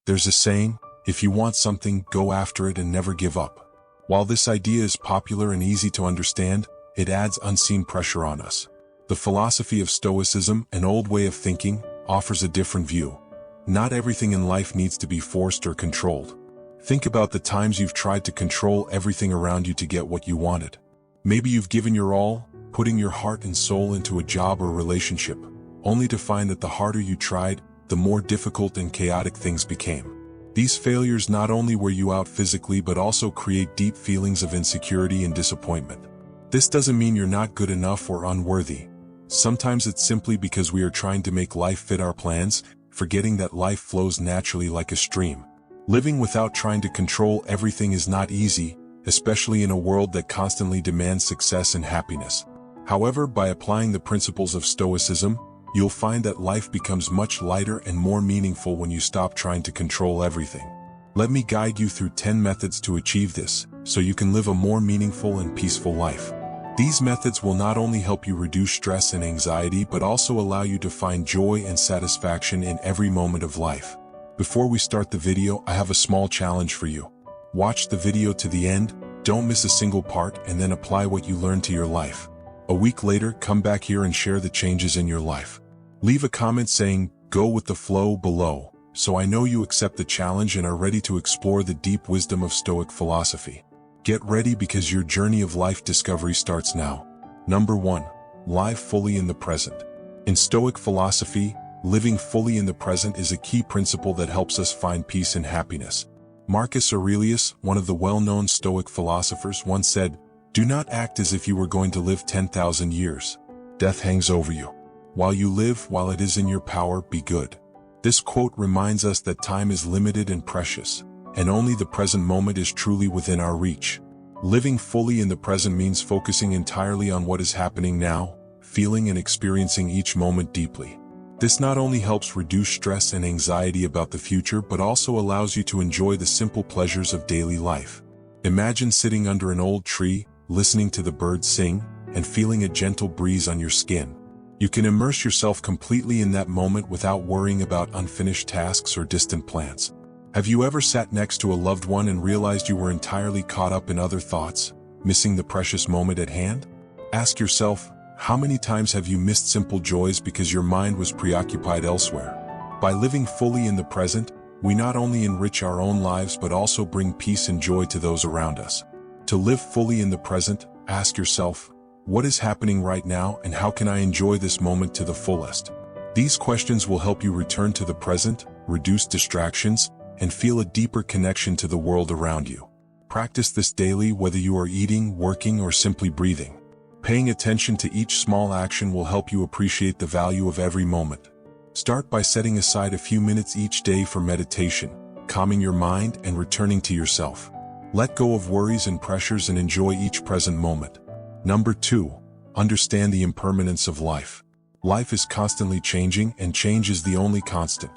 There's a saying, if you want something, go after it and never give up. While this idea is popular and easy to understand, it adds unseen pressure on us. The philosophy of Stoicism, an old way of thinking, offers a different view. Not everything in life needs to be forced or controlled. Think about the times you've tried to control everything around you to get what you wanted. Maybe you've given your all, putting your heart and soul into a job or relationship, only to find that the harder you tried, the more difficult and chaotic things became. These failures not only wear you out physically but also create deep feelings of insecurity and disappointment. This doesn't mean you're not good enough or unworthy. Sometimes it's simply because we are trying to make life fit our plans, forgetting that life flows naturally like a stream. Living without trying to control everything is not easy, especially in a world that constantly demands success and happiness. However, by applying the principles of Stoicism, you'll find that life becomes much lighter and more meaningful when you stop trying to control everything. Let me guide you through 10 methods to achieve this, so you can live a more meaningful and peaceful life. These methods will not only help you reduce stress and anxiety but also allow you to find joy and satisfaction in every moment of life. Before we start the video, I have a small challenge for you. Watch the video to the end, don't miss a single part, and then apply what you learned to your life. A week later, come back here and share the changes in your life. Leave a comment saying, "Go with the flow" below, so I know you accept the challenge and are ready to explore the deep wisdom of Stoic philosophy. Get ready because your journey of life discovery starts now. Number 1. Live fully in the present. In Stoic philosophy, living fully in the present is a key principle that helps us find peace and happiness. Marcus Aurelius, one of the well-known Stoic philosophers, once said, "Do not act as if you were going to live 10,000 years. Death hangs over you. While you live, while it is in your power, be good." This quote reminds us that time is limited and precious, and only the present moment is truly within our reach. Living fully in the present means focusing entirely on what is happening now, feeling and experiencing each moment deeply. This not only helps reduce stress and anxiety about the future but also allows you to enjoy the simple pleasures of daily life. Imagine sitting under an old tree, listening to the birds sing, and feeling a gentle breeze on your skin. You can immerse yourself completely in that moment without worrying about unfinished tasks or distant plans. Have you ever sat next to a loved one and realized you were entirely caught up in other thoughts, missing the precious moment at hand? Ask yourself, how many times have you missed simple joys because your mind was preoccupied elsewhere? By living fully in the present, we not only enrich our own lives but also bring peace and joy to those around us. To live fully in the present, ask yourself, what is happening right now and how can I enjoy this moment to the fullest? These questions will help you return to the present, reduce distractions, and feel a deeper connection to the world around you. Practice this daily whether you are eating, working, or simply breathing. Paying attention to each small action will help you appreciate the value of every moment. Start by setting aside a few minutes each day for meditation, calming your mind and returning to yourself. Let go of worries and pressures and enjoy each present moment. Number 2. Understand the impermanence of life. Life is constantly changing, and change is the only constant.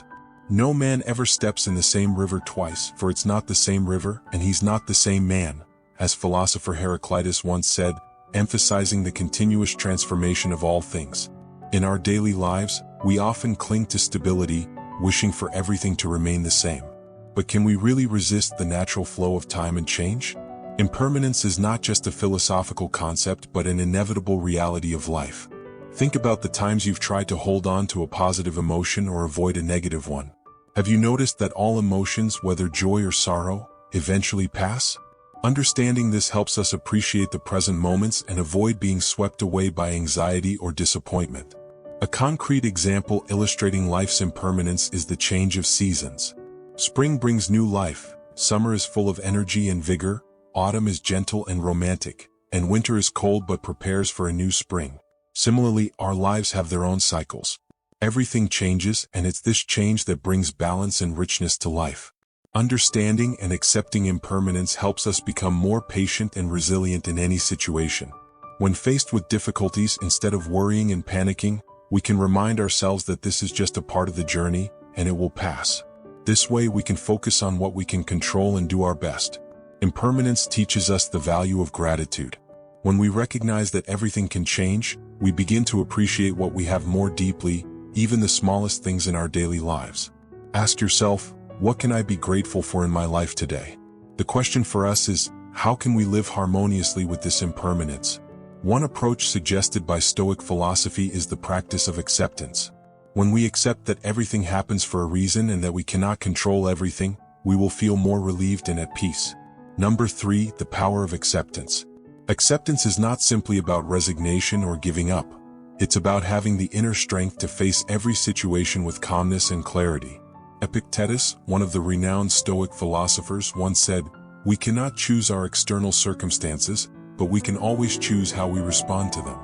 No man ever steps in the same river twice, for it's not the same river, and he's not the same man, as philosopher Epictetus once said, emphasizing the continuous transformation of all things. In our daily lives, we often cling to stability, wishing for everything to remain the same. But can we really resist the natural flow of time and change? Impermanence is not just a philosophical concept but an inevitable reality of life. Think about the times you've tried to hold on to a positive emotion or avoid a negative one. Have you noticed that all emotions, whether joy or sorrow, eventually pass? Understanding this helps us appreciate the present moments and avoid being swept away by anxiety or disappointment. A concrete example illustrating life's impermanence is the change of seasons. Spring brings new life, summer is full of energy and vigor, autumn is gentle and romantic, and winter is cold but prepares for a new spring. Similarly, our lives have their own cycles. Everything changes, and it's this change that brings balance and richness to life. Understanding and accepting impermanence helps us become more patient and resilient in any situation. When faced with difficulties, instead of worrying and panicking, we can remind ourselves that this is just a part of the journey, and it will pass. This way we can focus on what we can control and do our best. Impermanence teaches us the value of gratitude. When we recognize that everything can change, we begin to appreciate what we have more deeply, even the smallest things in our daily lives. Ask yourself, What can I be grateful for in my life today? The question for us is, how can we live harmoniously with this impermanence? One approach suggested by Stoic philosophy is the practice of acceptance. When we accept that everything happens for a reason and that we cannot control everything, we will feel more relieved and at peace. Number 3, the power of acceptance. Acceptance is not simply about resignation or giving up. It's about having the inner strength to face every situation with calmness and clarity. Epictetus, one of the renowned Stoic philosophers, once said, "We cannot choose our external circumstances, but we can always choose how we respond to them."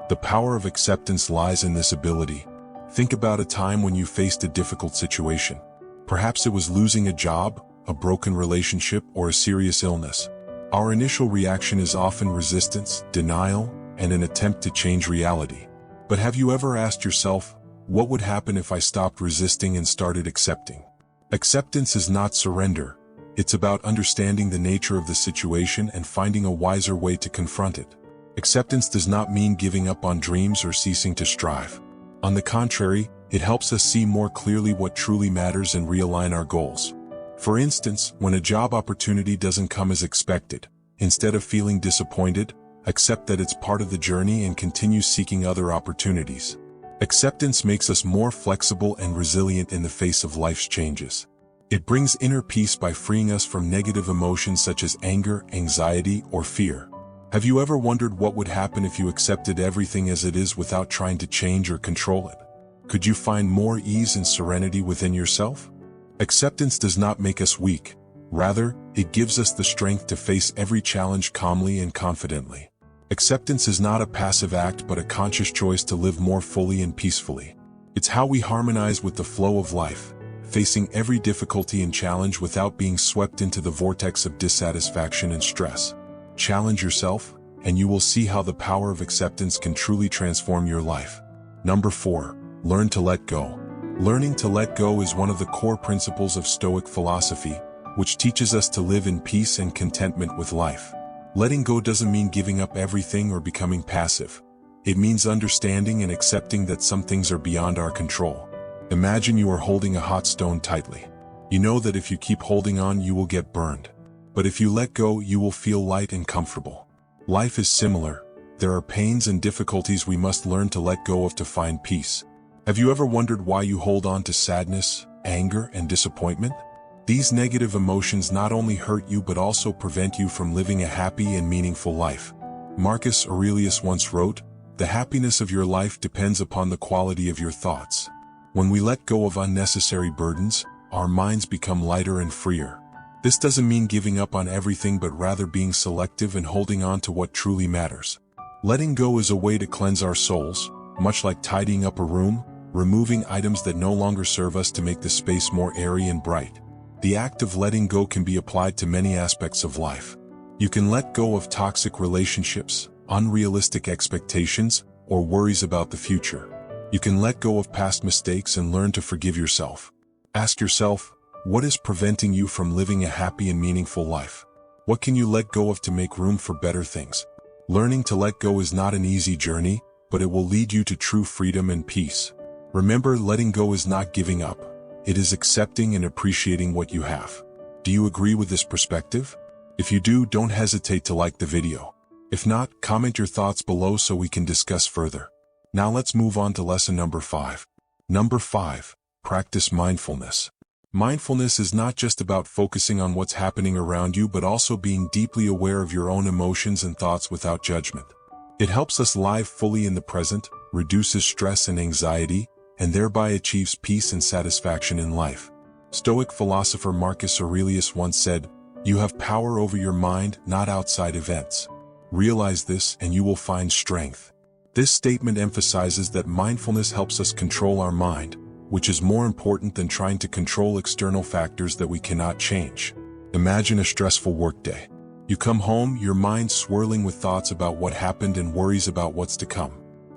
The power of acceptance lies in this ability. Think about a time when you faced a difficult situation. Perhaps it was losing a job, a broken relationship, or a serious illness. Our initial reaction is often resistance, denial, and an attempt to change reality. But have you ever asked yourself, what would happen if I stopped resisting and started accepting? Acceptance is not surrender. It's about understanding the nature of the situation and finding a wiser way to confront it. Acceptance does not mean giving up on dreams or ceasing to strive. On the contrary, it helps us see more clearly what truly matters and realign our goals. For instance, when a job opportunity doesn't come as expected, instead of feeling disappointed, accept that it's part of the journey and continue seeking other opportunities. Acceptance makes us more flexible and resilient in the face of life's changes. It brings inner peace by freeing us from negative emotions such as anger, anxiety, or fear. Have you ever wondered what would happen if you accepted everything as it is without trying to change or control it? Could you find more ease and serenity within yourself? Acceptance does not make us weak. Rather, it gives us the strength to face every challenge calmly and confidently. Acceptance is not a passive act but a conscious choice to live more fully and peacefully. It's how we harmonize with the flow of life, facing every difficulty and challenge without being swept into the vortex of dissatisfaction and stress. Challenge yourself, and you will see how the power of acceptance can truly transform your life. Number 4, learn to let go. Learning to let go is one of the core principles of Stoic philosophy, which teaches us to live in peace and contentment with life. Letting go doesn't mean giving up everything or becoming passive. It means understanding and accepting that some things are beyond our control. Imagine you are holding a hot stone tightly. You know that if you keep holding on, you will get burned. But if you let go, you will feel light and comfortable. Life is similar. There are pains and difficulties we must learn to let go of to find peace. Have you ever wondered why you hold on to sadness, anger, and disappointment? These negative emotions not only hurt you but also prevent you from living a happy and meaningful life. Marcus Aurelius once wrote, "The happiness of your life depends upon the quality of your thoughts." When we let go of unnecessary burdens, our minds become lighter and freer. This doesn't mean giving up on everything but rather being selective and holding on to what truly matters. Letting go is a way to cleanse our souls, much like tidying up a room, removing items that no longer serve us to make the space more airy and bright. The act of letting go can be applied to many aspects of life. You can let go of toxic relationships, unrealistic expectations, or worries about the future. You can let go of past mistakes and learn to forgive yourself. Ask yourself, what is preventing you from living a happy and meaningful life? What can you let go of to make room for better things? Learning to let go is not an easy journey, but it will lead you to true freedom and peace. Remember, letting go is not giving up. It is accepting and appreciating what you have. Do you agree with this perspective? If you do, don't hesitate to like the video. If not, comment your thoughts below so we can discuss further. Now let's move on to lesson number 5. Number 5, practice mindfulness. Mindfulness is not just about focusing on what's happening around you but also being deeply aware of your own emotions and thoughts without judgment. It helps us live fully in the present, reduces stress and anxiety, and thereby achieves peace and satisfaction in life. Stoic philosopher Marcus Aurelius once said, "You have power over your mind, not outside events. Realize this and you will find strength." This statement emphasizes that mindfulness helps us control our mind, which is more important than trying to control external factors that we cannot change. Imagine a stressful workday. You come home, your mind swirling with thoughts about what happened and worries about what's to come.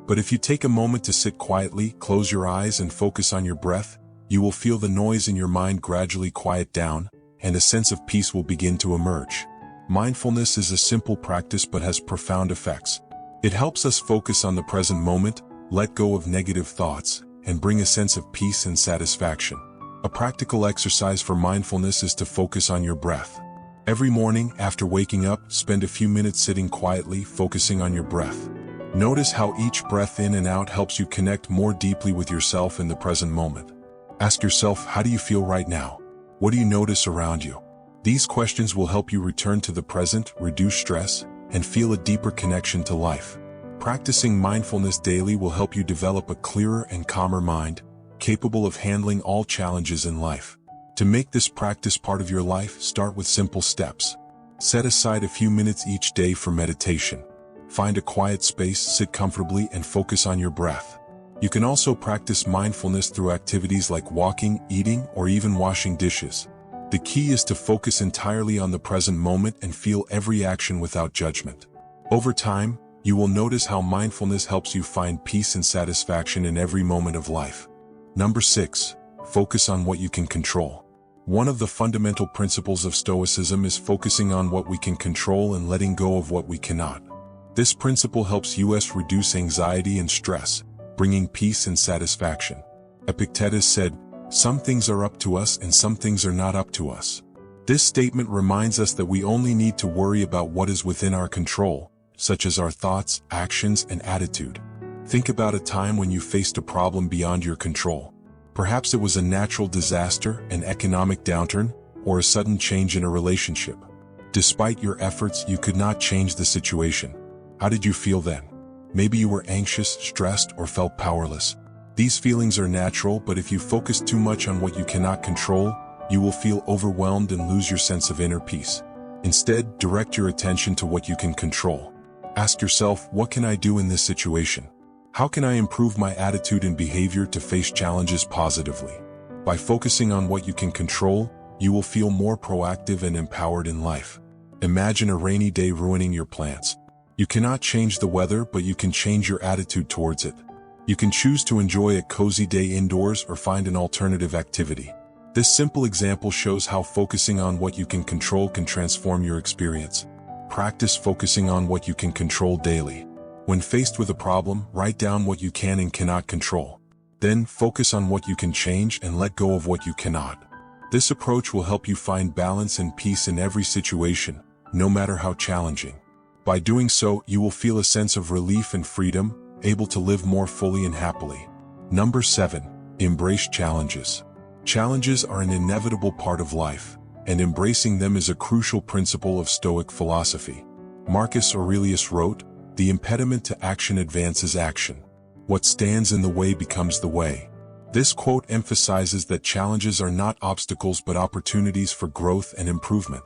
But if you take a moment to sit quietly, close your eyes and focus on your breath, you will feel the noise in your mind gradually quiet down, and a sense of peace will begin to emerge. Mindfulness is a simple practice but has profound effects. It helps us focus on the present moment, let go of negative thoughts, and bring a sense of peace and satisfaction. A practical exercise for mindfulness is to focus on your breath. Every morning, after waking up, spend a few minutes sitting quietly, focusing on your breath. Notice how each breath in and out helps you connect more deeply with yourself in the present moment. Ask yourself, how do you feel right now? What do you notice around you? These questions will help you return to the present, reduce stress, and feel a deeper connection to life. Practicing mindfulness daily will help you develop a clearer and calmer mind, capable of handling all challenges in life. To make this practice part of your life, start with simple steps. Set aside a few minutes each day for meditation. Find a quiet space, sit comfortably, and focus on your breath. You can also practice mindfulness through activities like walking, eating, or even washing dishes. The key is to focus entirely on the present moment and feel every action without judgment. Over time, you will notice how mindfulness helps you find peace and satisfaction in every moment of life. Number 6. Focus on what you can control. One of the fundamental principles of Stoicism is focusing on what we can control and letting go of what we cannot. This principle helps us reduce anxiety and stress, bringing peace and satisfaction. Epictetus said, "Some things are up to us and some things are not up to us." This statement reminds us that we only need to worry about what is within our control, such as our thoughts, actions, and attitude. Think about a time when you faced a problem beyond your control. Perhaps it was a natural disaster, an economic downturn, or a sudden change in a relationship. Despite your efforts, you could not change the situation. How did you feel then? Maybe you were anxious, stressed, or felt powerless. These feelings are natural, but if you focus too much on what you cannot control, you will feel overwhelmed and lose your sense of inner peace. Instead, direct your attention to what you can control. Ask yourself, what can I do in this situation? How can I improve my attitude and behavior to face challenges positively? By focusing on what you can control, you will feel more proactive and empowered in life. Imagine a rainy day ruining your plans. You cannot change the weather, but you can change your attitude towards it. You can choose to enjoy a cozy day indoors or find an alternative activity. This simple example shows how focusing on what you can control can transform your experience. Practice focusing on what you can control daily. When faced with a problem, write down what you can and cannot control. Then, focus on what you can change and let go of what you cannot. This approach will help you find balance and peace in every situation, no matter how challenging. By doing so, you will feel a sense of relief and freedom, able to live more fully and happily. Number 7. Embrace challenges. Challenges are an inevitable part of life, and embracing them is a crucial principle of Stoic philosophy. Marcus Aurelius wrote, "The impediment to action advances action. What stands in the way becomes the way." This quote emphasizes that challenges are not obstacles but opportunities for growth and improvement.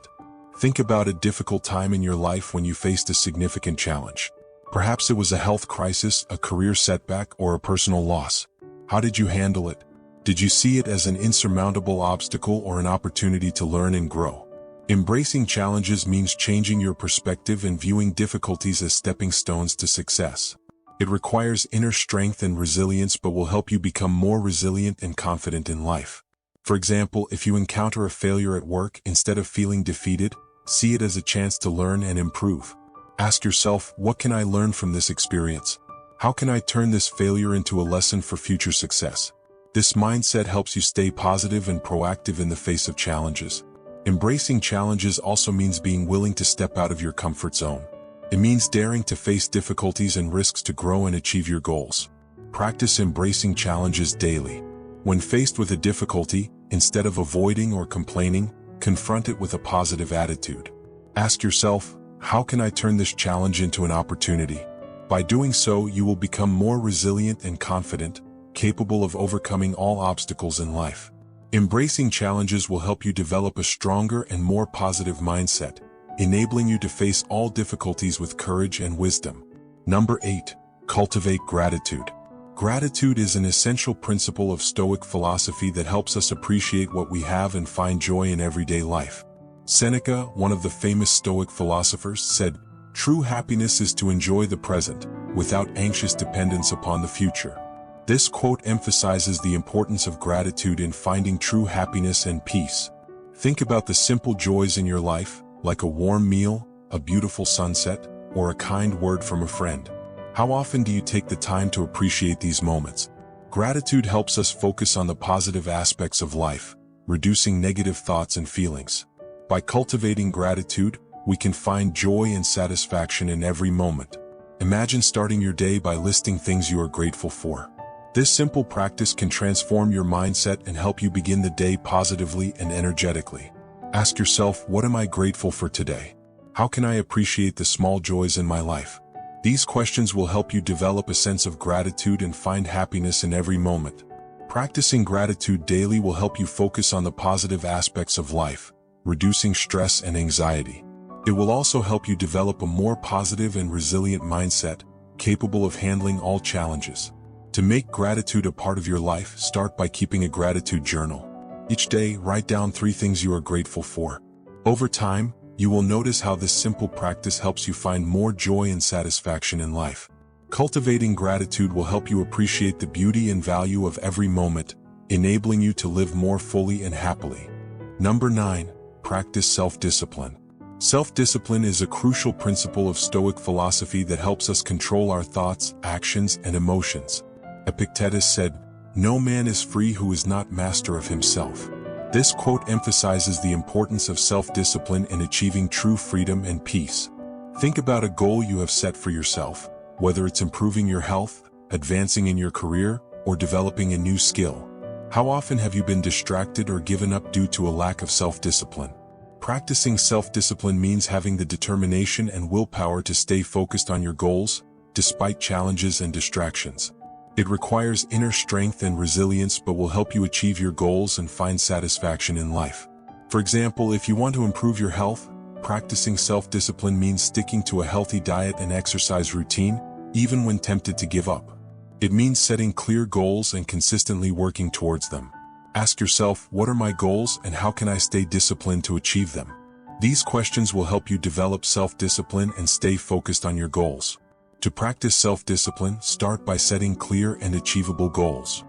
Think about a difficult time in your life when you faced a significant challenge. Perhaps it was a health crisis, a career setback, or a personal loss. How did you handle it? Did you see it as an insurmountable obstacle or an opportunity to learn and grow? Embracing challenges means changing your perspective and viewing difficulties as stepping stones to success. It requires inner strength and resilience, but will help you become more resilient and confident in life. For example, if you encounter a failure at work, instead of feeling defeated, see it as a chance to learn and improve. Ask yourself, what can I learn from this experience? How can I turn this failure into a lesson for future success? This mindset helps you stay positive and proactive in the face of challenges. Embracing challenges also means being willing to step out of your comfort zone. It means daring to face difficulties and risks to grow and achieve your goals. Practice embracing challenges daily. When faced with a difficulty, instead of avoiding or complaining, confront it with a positive attitude. Ask yourself, how can I turn this challenge into an opportunity? By doing so, you will become more resilient and confident, capable of overcoming all obstacles in life. Embracing challenges will help you develop a stronger and more positive mindset, enabling you to face all difficulties with courage and wisdom. Number 8. Cultivate gratitude. Gratitude is an essential principle of Stoic philosophy that helps us appreciate what we have and find joy in everyday life. Seneca, one of the famous Stoic philosophers, said, "True happiness is to enjoy the present, without anxious dependence upon the future." This quote emphasizes the importance of gratitude in finding true happiness and peace. Think about the simple joys in your life, like a warm meal, a beautiful sunset, or a kind word from a friend. How often do you take the time to appreciate these moments? Gratitude helps us focus on the positive aspects of life, reducing negative thoughts and feelings. By cultivating gratitude, we can find joy and satisfaction in every moment. Imagine starting your day by listing things you are grateful for. This simple practice can transform your mindset and help you begin the day positively and energetically. Ask yourself, what am I grateful for today? How can I appreciate the small joys in my life? These questions will help you develop a sense of gratitude and find happiness in every moment. Practicing gratitude daily will help you focus on the positive aspects of life, reducing stress and anxiety. It will also help you develop a more positive and resilient mindset, capable of handling all challenges. To make gratitude a part of your life, start by keeping a gratitude journal. Each day, write down 3 things you are grateful for. Over time, you will notice how this simple practice helps you find more joy and satisfaction in life. Cultivating gratitude will help you appreciate the beauty and value of every moment, enabling you to live more fully and happily. Number 9. Practice self-discipline. Self-discipline is a crucial principle of Stoic philosophy that helps us control our thoughts, actions, and emotions. Epictetus said, "No man is free who is not master of himself." This quote emphasizes the importance of self-discipline in achieving true freedom and peace. Think about a goal you have set for yourself, whether it's improving your health, advancing in your career, or developing a new skill. How often have you been distracted or given up due to a lack of self-discipline? Practicing self-discipline means having the determination and willpower to stay focused on your goals, despite challenges and distractions. It requires inner strength and resilience but will help you achieve your goals and find satisfaction in life. For example, if you want to improve your health, practicing self-discipline means sticking to a healthy diet and exercise routine, even when tempted to give up. It means setting clear goals and consistently working towards them. Ask yourself, what are my goals and how can I stay disciplined to achieve them? These questions will help you develop self-discipline and stay focused on your goals. To practice self-discipline, start by setting clear and achievable goals.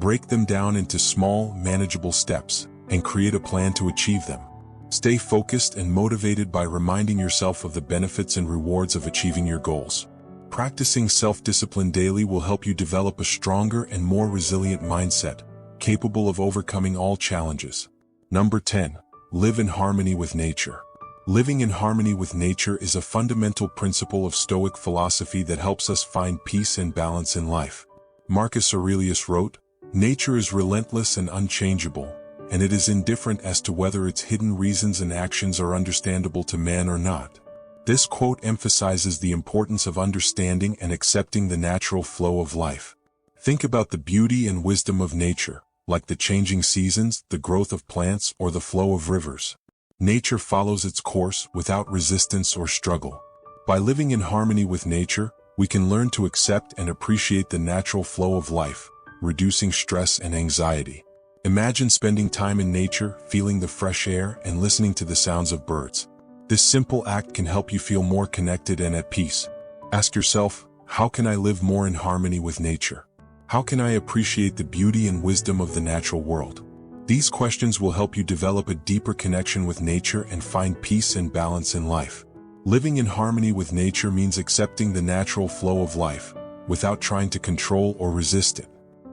Break them down into small, manageable steps, and create a plan to achieve them. Stay focused and motivated by reminding yourself of the benefits and rewards of achieving your goals. Practicing self-discipline daily will help you develop a stronger and more resilient mindset, capable of overcoming all challenges. Number 10. Live in harmony with nature. Living in harmony with nature is a fundamental principle of Stoic philosophy that helps us find peace and balance in life. Marcus Aurelius wrote, "Nature is relentless and unchangeable, and it is indifferent as to whether its hidden reasons and actions are understandable to man or not." This quote emphasizes the importance of understanding and accepting the natural flow of life. Think about the beauty and wisdom of nature, like the changing seasons, the growth of plants, or the flow of rivers. Nature follows its course without resistance or struggle. By living in harmony with nature, we can learn to accept and appreciate the natural flow of life, reducing stress and anxiety. Imagine spending time in nature, feeling the fresh air, and listening to the sounds of birds. This simple act can help you feel more connected and at peace. Ask yourself, how can I live more in harmony with nature? How can I appreciate the beauty and wisdom of the natural world? These questions will help you develop a deeper connection with nature and find peace and balance in life. Living in harmony with nature means accepting the natural flow of life, without trying to control or resist it.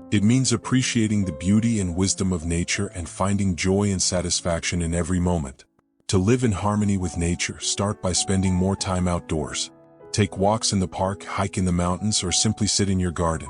It means appreciating the beauty and wisdom of nature and finding joy and satisfaction in every moment. To live in harmony with nature, start by spending more time outdoors. Take walks in the park, hike in the mountains, or simply sit in your garden.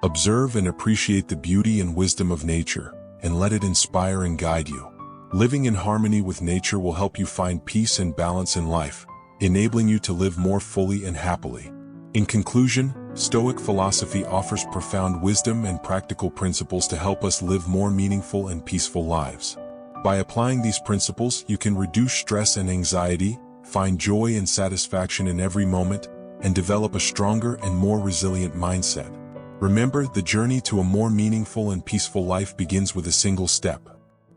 Observe and appreciate the beauty and wisdom of nature, and let it inspire and guide you. Living in harmony with nature will help you find peace and balance in life, enabling you to live more fully and happily. In conclusion, Stoic philosophy offers profound wisdom and practical principles to help us live more meaningful and peaceful lives. By applying these principles, you can reduce stress and anxiety, find joy and satisfaction in every moment, and develop a stronger and more resilient mindset. Remember, the journey to a more meaningful and peaceful life begins with a single step.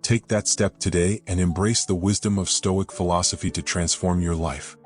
Take that step today and embrace the wisdom of Stoic philosophy to transform your life.